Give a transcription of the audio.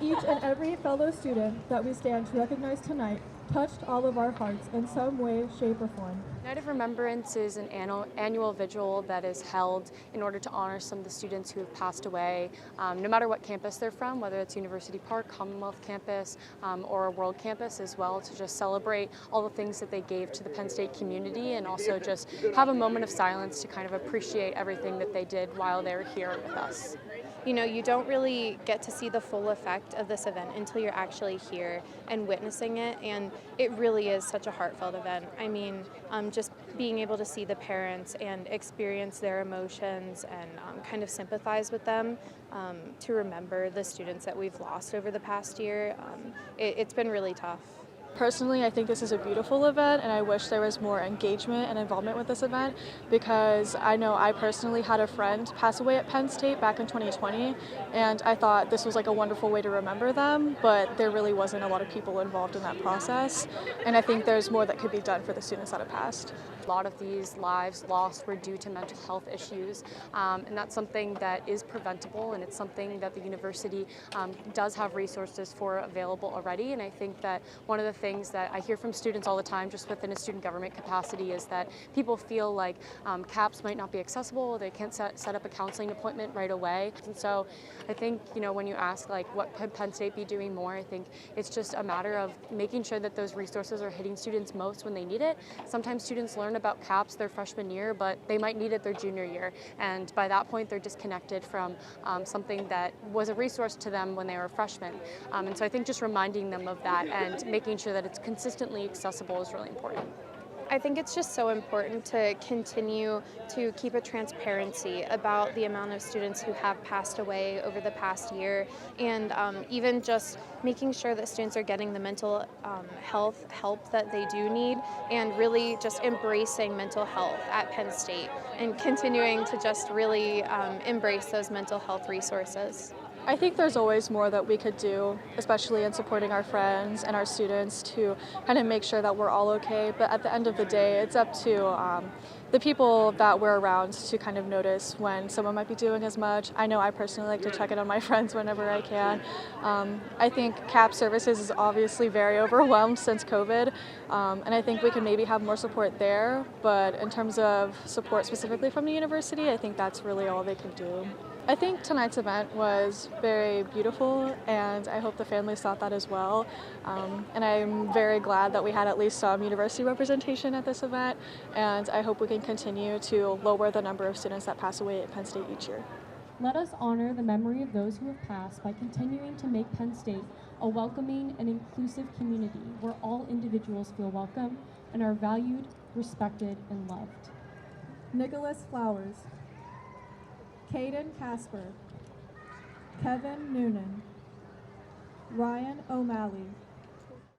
Each and every fellow student that we stand to recognize tonight touched all of our hearts in some way, shape, or form. Night of Remembrance is an annual vigil that is held in order to honor some of the students who have passed away, no matter what campus they're from, whether it's University Park, Commonwealth Campus, or a World Campus as well, to just celebrate all the things that they gave to the Penn State community and also just have a moment of silence to kind of appreciate everything that they did while they were here with us. You know, you don't really get to see the full effect of this event until you're actually here and witnessing it, and it really is such a heartfelt event. I mean, just being able to see the parents and experience their emotions and kind of sympathize with them, to remember the students that we've lost over the past year, it's been really tough. Personally, I think this is a beautiful event, and I wish there was more engagement and involvement with this event, because I know I personally had a friend pass away at Penn State back in 2020, and I thought this was like a wonderful way to remember them, but there really wasn't a lot of people involved in that process, and I think there's more that could be done for the students that have passed. A lot of these lives lost were due to mental health issues, and that's something that is preventable, and it's something that the university does have resources for available already. And I think that one of the things that I hear from students all the time, just within a student government capacity, is that people feel like CAPS might not be accessible, they can't set up a counseling appointment right away. And so I think, you know, when you ask like what could Penn State be doing more, I think it's just a matter of making sure that those resources are hitting students most when they need it. Sometimes students learn about CAPS their freshman year, but they might need it their junior year, and by that point they're disconnected from something that was a resource to them when they were freshmen. And so I think just reminding them of that and making sure that it's consistently accessible is really important. I think it's just so important to continue to keep a transparency about the amount of students who have passed away over the past year, and even just making sure that students are getting the mental health help that they do need, and really just embracing mental health at Penn State and continuing to just really embrace those mental health resources. I think there's always more that we could do, especially in supporting our friends and our students, to kind of make sure that we're all okay. But at the end of the day, it's up to the people that we're around to kind of notice when someone might be doing as much. I know I personally like to check in on my friends whenever I can. I think CAP services is obviously very overwhelmed since COVID, and I think we can maybe have more support there. But in terms of support specifically from the university, I think that's really all they can do. I think tonight's event was very beautiful, and I hope the families thought that as well. And I'm very glad that we had at least some university representation at this event, and I hope we can continue to lower the number of students that pass away at Penn State each year. Let us honor the memory of those who have passed by continuing to make Penn State a welcoming and inclusive community where all individuals feel welcome and are valued, respected, and loved. Nicholas Flowers, Caden Casper, Kevin Noonan, Ryan O'Malley,